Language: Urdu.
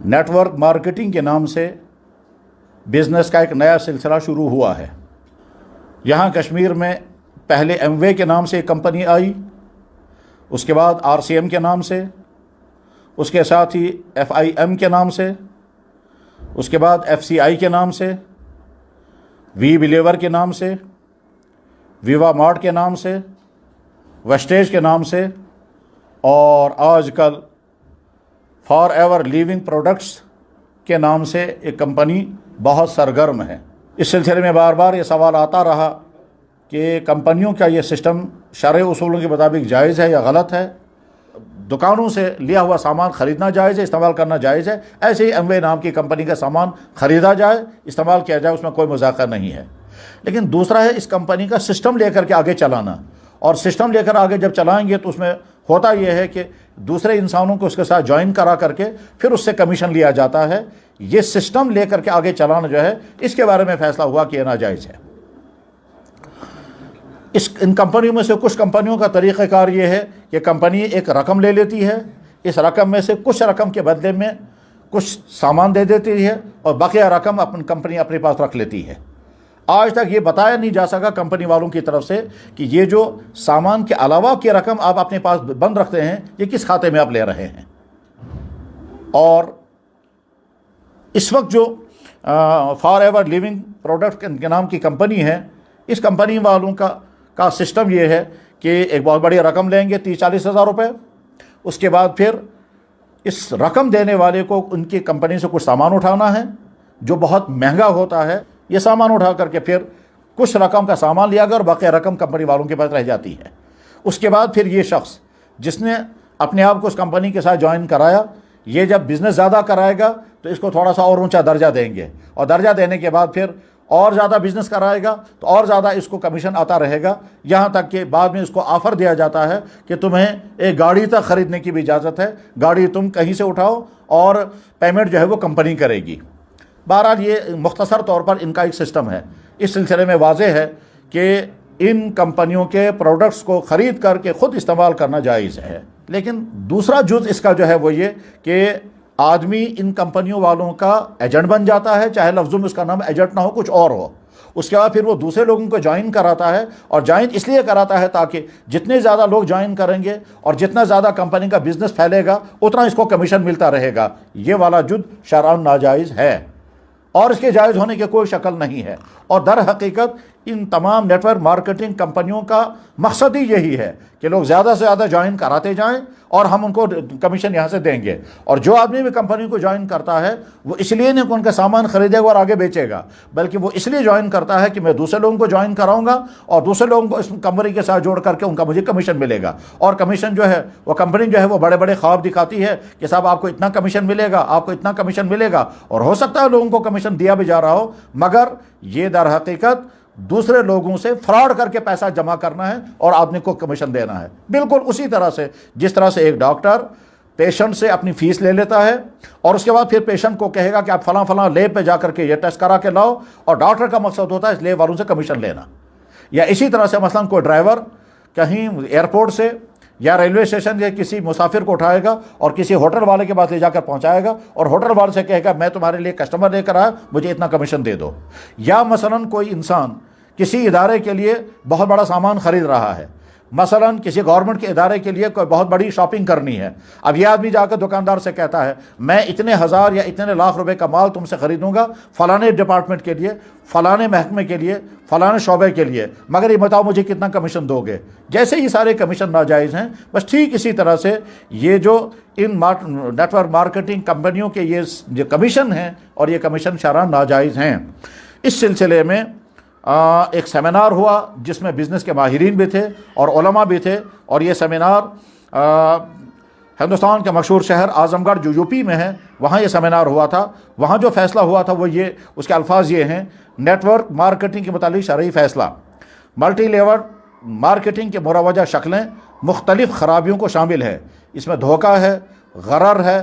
نیٹ ورک مارکیٹنگ کے نام سے بزنس کا ایک نیا سلسلہ شروع ہوا ہے۔ یہاں کشمیر میں پہلے ایم وے کے نام سے ایک کمپنی آئی، اس کے بعد آر سی ایم کے نام سے، اس کے ساتھ ہی ایف آئی ایم کے نام سے، اس کے بعد ایف سی آئی کے نام سے، وی بلیور کے نام سے، ویوا مارٹ کے نام سے، ویسٹیج کے نام سے، اور آج کل فار ایور لیونگ پروڈکٹس کے نام سے ایک کمپنی بہت سرگرم ہے۔ اس سلسلے میں بار بار یہ سوال آتا رہا کہ کمپنیوں کا یہ سسٹم شرعی اصولوں کے مطابق جائز ہے یا غلط ہے؟ دکانوں سے لیا ہوا سامان خریدنا جائز ہے، استعمال کرنا جائز ہے، ایسے ہی ایم وے نام کی کمپنی کا سامان خریدا جائے، استعمال کیا جائے، اس میں کوئی مذاکرہ نہیں ہے۔ لیکن دوسرا ہے اس کمپنی کا سسٹم لے کر کے آگے چلانا، اور سسٹم لے کر آگے جب چلائیں گے تو اس میں ہوتا یہ ہے کہ دوسرے انسانوں کو اس کے ساتھ جوائن کرا کر کے پھر اس سے کمیشن لیا جاتا ہے۔ یہ سسٹم لے کر کے آگے چلانا جو ہے، اس کے بارے میں فیصلہ ہوا کہ یہ ناجائز ہے۔ ان کمپنیوں میں سے کچھ کمپنیوں کا طریقہ کار یہ ہے کہ کمپنی ایک رقم لے لیتی ہے، اس رقم میں سے کچھ رقم کے بدلے میں کچھ سامان دے دیتی ہے، اور بقیہ رقم کمپنی اپنے پاس رکھ لیتی ہے۔ آج تک یہ بتایا نہیں جا سکا کمپنی والوں کی طرف سے کہ یہ جو سامان کے علاوہ کی رقم آپ اپنے پاس بند رکھتے ہیں، یہ کس کھاتے میں آپ لے رہے ہیں۔ اور اس وقت جو فار ایور لیونگ پروڈکٹ کے نام کی کمپنی ہے، اس کمپنی والوں کا سسٹم یہ ہے کہ ایک بہت بڑی رقم لیں گے 30-40 ہزار روپے، اس کے بعد پھر اس رقم دینے والے کو ان کی کمپنی سے کچھ سامان اٹھانا ہے جو بہت مہنگا ہوتا ہے۔ یہ سامان اٹھا کر کے پھر کچھ رقم کا سامان لیا گیا اور باقی رقم کمپنی والوں کے پاس رہ جاتی ہے۔ اس کے بعد پھر یہ شخص جس نے اپنے آپ کو اس کمپنی کے ساتھ جوائن کرایا، یہ جب بزنس زیادہ کرائے گا تو اس کو تھوڑا سا اور اونچا درجہ دیں گے، اور درجہ دینے کے بعد پھر اور زیادہ بزنس کرائے گا تو اور زیادہ اس کو کمیشن آتا رہے گا، یہاں تک کہ بعد میں اس کو آفر دیا جاتا ہے کہ تمہیں ایک گاڑی تک خریدنے کی بھی اجازت ہے، گاڑی تم کہیں سے اٹھاؤ اور پیمنٹ جو ہے وہ کمپنی کرے گی۔ بہرحال یہ مختصر طور پر ان کا ایک سسٹم ہے۔ اس سلسلے میں واضح ہے کہ ان کمپنیوں کے پروڈکٹس کو خرید کر کے خود استعمال کرنا جائز ہے۔ لیکن دوسرا جز اس کا جو ہے وہ یہ کہ آدمی ان کمپنیوں والوں کا ایجنٹ بن جاتا ہے، چاہے لفظوں میں اس کا نام ایجنٹ نہ ہو، کچھ اور ہو۔ اس کے بعد پھر وہ دوسرے لوگوں کو جوائن کراتا ہے، اور جوائن اس لیے کراتا ہے تاکہ جتنے زیادہ لوگ جوائن کریں گے اور جتنا زیادہ کمپنی کا بزنس پھیلے گا اتنا اس کو کمیشن ملتا رہے گا۔ یہ والا جد شرعاً ناجائز ہے، اور اس کے جائز ہونے کی کوئی شکل نہیں ہے۔ اور در حقیقت ان تمام نیٹ ورک مارکیٹنگ کمپنیوں کا مقصد ہی یہی ہے کہ لوگ زیادہ سے زیادہ جوائن کراتے جائیں اور ہم ان کو کمیشن یہاں سے دیں گے۔ اور جو آدمی بھی کمپنی کو جوائن کرتا ہے وہ اس لیے نہیں کہ ان کا سامان خریدے گا اور آگے بیچے گا، بلکہ وہ اس لیے جوائن کرتا ہے کہ میں دوسرے لوگوں کو جوائن کراؤں گا اور دوسرے لوگوں کو اس کمپنی کے ساتھ جوڑ کر کے ان کا مجھے کمیشن ملے گا۔ اور کمیشن جو ہے وہ کمپنی جو ہے وہ بڑے بڑے خواب دکھاتی ہے کہ صاحب آپ کو اتنا کمیشن ملے گا، آپ کو اتنا کمیشن ملے گا، اور ہو سکتا ہے لوگوں کو کمیشن دیا بھی جا رہا ہو، مگر یہ در حقیقت دوسرے لوگوں سے فراڈ کر کے پیسہ جمع کرنا ہے اور آدمی کو کمیشن دینا ہے۔ بالکل اسی طرح سے جس طرح سے ایک ڈاکٹر پیشنٹ سے اپنی فیس لے لیتا ہے اور اس کے بعد پھر پیشنٹ کو کہے گا کہ آپ فلاں فلاں لیب پہ جا کر کے یہ ٹیسٹ کرا کے لاؤ، اور ڈاکٹر کا مقصد ہوتا ہے اس لیب والوں سے کمیشن لینا۔ یا اسی طرح سے مثلاً کوئی ڈرائیور کہیں ایئرپورٹ سے یا ریلوے اسٹیشن سے کسی مسافر کو اٹھائے گا اور کسی ہوٹل والے کے پاس لے جا کر پہنچائے گا، اور ہوٹل والے سے کہے گا میں تمہارے لیے کسٹمر لے کر آیا، مجھے اتنا کمیشن دے دو۔ یا مثلاً کوئی انسان کسی ادارے کے لیے بہت بڑا سامان خرید رہا ہے، مثلاً کسی گورنمنٹ کے ادارے کے لیے کوئی بہت بڑی شاپنگ کرنی ہے، اب یہ آدمی جا کر دکاندار سے کہتا ہے میں اتنے ہزار یا اتنے لاکھ روپے کا مال تم سے خریدوں گا فلانے ڈپارٹمنٹ کے لیے، فلانے محکمے کے لیے، فلانے شعبے کے لیے، مگر یہ بتاؤ مجھے کتنا کمیشن دو گے۔ جیسے یہ سارے کمیشن ناجائز ہیں، بس ٹھیک اسی طرح سے یہ جو ان نیٹ ورک مارکیٹنگ کمپنیوں کے یہ جو کمیشن ہیں اور یہ کمیشن شرعاً ناجائز ہیں۔ اس سلسلے میں ایک سیمینار ہوا جس میں بزنس کے ماہرین بھی تھے اور علماء بھی تھے، اور یہ سیمینار ہندوستان کے مشہور شہر اعظم گڑھ جو یو پی میں ہے، وہاں یہ سیمینار ہوا تھا۔ وہاں جو فیصلہ ہوا تھا وہ یہ، اس کے الفاظ یہ ہیں: نیٹ ورک مارکیٹنگ کے متعلق شرعی فیصلہ، ملٹی لیول مارکیٹنگ کے مروجہ شکلیں مختلف خرابیوں کو شامل ہے۔ اس میں دھوکہ ہے، غرر ہے،